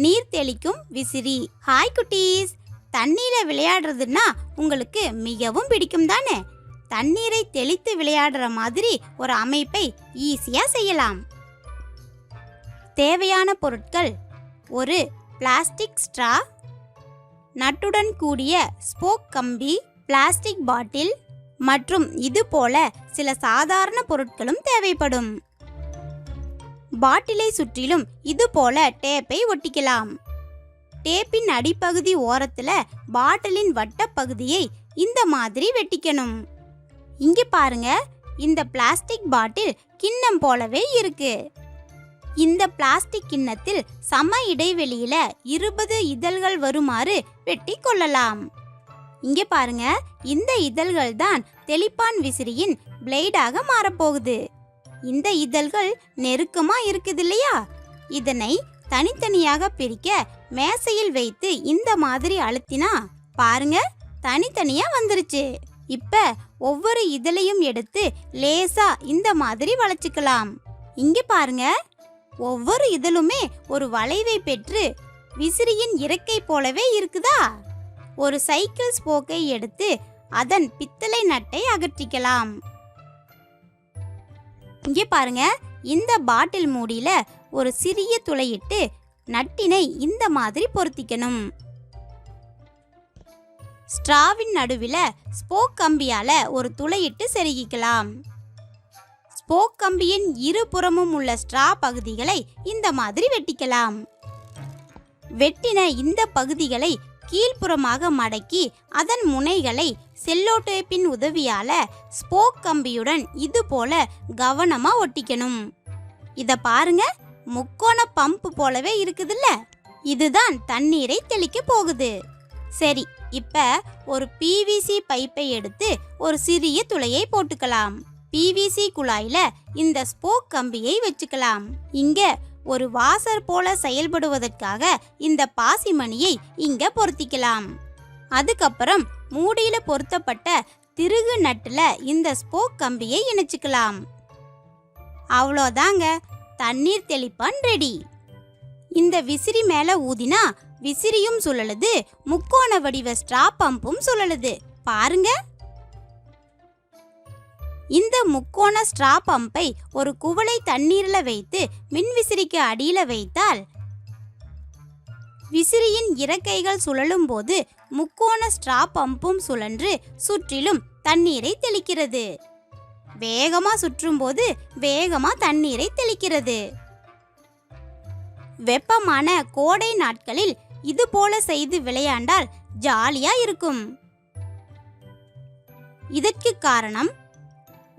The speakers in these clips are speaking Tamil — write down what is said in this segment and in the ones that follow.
நீர் தெளிக்கும் விசிறி. ஹாய் குட்டீஸ், தண்ணீர விளையாடுறதுன்னா உங்களுக்கு மிகவும் பிடிக்கும் தானே? தண்ணீரை தெளித்து விளையாடுற மாதிரி ஒரு அமைப்பை ஈஸியா செய்யலாம். தேவையான பொருட்கள்: ஒரு பிளாஸ்டிக் ஸ்ட்ரா, நட்டுடன் கூடிய ஸ்போக் கம்பி, பிளாஸ்டிக் பாட்டில் மற்றும் இது போல சில சாதாரண பொருட்களும் தேவைப்படும். பாட்டிலை சுற்றிலும் இது போல டேப்பை ஒட்டிக்கலாம். டேப்பின் அடிப்பகுதி ஓரத்துல பாட்டிலின் வட்டப்பகுதியை இந்த மாதிரி வெட்டிக்கணும். இங்க பாருங்க, இந்த பிளாஸ்டிக் பாட்டில் கிண்ணம் போலவே இருக்கு. இந்த பிளாஸ்டிக் கிண்ணத்தில் சம இடைவெளியில 20 இதழ்கள் வருமாறு வெட்டி கொள்ளலாம். இங்க பாருங்க, இந்த இதழ்கள் தான் தெளிப்பான் விசிறியின் பிளேடாக மாறப்போகுது. இந்த இதழ்கள் நெருக்கமா இருக்குது இல்லையா? இதனை தனித்தனியாக பிரிக்க மேசையில் வைத்து இந்த மாதிரி அழுத்தினா பாருங்க, தனித்தனியா வந்துருச்சு. இப்ப ஒவ்வொரு இதழையும் எடுத்து லேசா இந்த மாதிரி வளைச்சுக்கலாம். இங்க பாருங்க, ஒவ்வொரு இதழுமே ஒரு வளைவை பெற்று விசிறியின் இறக்கை போலவே இருக்குதா? ஒரு சைக்கிள் ஸ்போக்கை எடுத்து அதன் பித்தளை நட்டை அகற்றிக்கலாம். இங்கே பாருங்க, இந்த பாட்டில் மூடியில ஒரு சிறிய துளையிட்டு நட்டினை இந்த மாதிரி பொருத்திக்கணும். ஸ்ட்ராவின் நடுவில் ஸ்போக் கம்பியால ஒரு துளையிட்டு செருகிக்கலாம். ஸ்போக் கம்பியின் இருபுறமும் உள்ள ஸ்ட்ரா பகுதிகளை இந்த மாதிரி வெட்டிக்கலாம். வெட்டின இந்த பகுதிகளை கீழ்ப்புறமாக மடக்கி அதன் முனைகளை செல்லோ டேப்பின் உதவியால ஸ்போக் கம்பியுடன் இது போல கவனமா ஒட்டிக்கணும். இத பாருங்க, முக்கோண பம்ப் போலவே இருக்குதுல்ல? இதுதான் தண்ணீரை தெளிக்க போகுது. சரி, இப்ப ஒரு பிவிசி பைப்பை எடுத்து ஒரு சிறிய துளையை போட்டுக்கலாம். பிவிசி குழாயில இந்த ஸ்போக் கம்பியை வச்சுக்கலாம். இங்க ஒரு வாசர் போல செயல்படுவதற்காக இந்த பாசிமணியை இங்க பொருத்திக்கலாம். அதுக்கப்புறம் மூடியில பொருத்தப்பட்ட திருகு நட்டுல இந்த ஸ்போக் கம்பியை இணைச்சுக்கலாம். அவ்வளோதாங்க, தண்ணீர் தெளிப்பான் ரெடி. இந்த விசிறி மேல ஊதினா விசிறியும் சுழலுது, முக்கோண வடிவ ஸ்ட்ரா பம்பும் சுழலுது. பாருங்க, இந்த முக்கோண ஸ்ட்ரா பம்பை ஒரு குவளை தண்ணீர்ல வைத்து மின்விசிறிக்கு அடியில வைத்தால் விசிறியின் இறக்கைகள் சுழலும் போது முக்கோண ஸ்ட்ரா பம்பும் சுழன்று சுற்றிலும் தண்ணீரை தெளிக்கிறது. வேகமா சுற்றும் போது வேகமா தண்ணீரை தெளிக்கிறது. வெப்பமான கோடை நாட்களில் இது போல செய்து விளையாண்டால் ஜாலியா இருக்கும். இதற்கு காரணம்,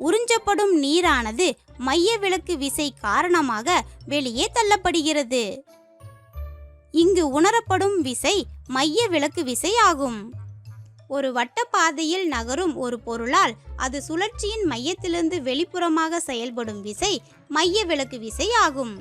உறிஞ்சப்படும் நீரானது மைய விலக்கு விசை காரணமாக வெளியே தள்ளப்படுகிறது. இங்கு உணரப்படும் விசை மைய விலக்கு விசை ஆகும். ஒரு வட்டப்பாதையில் நகரும் ஒரு பொருளால் அது சுழற்சியின் மையத்திலிருந்து வெளிப்புறமாக செயல்படும் விசை மைய விலக்கு விசை ஆகும்.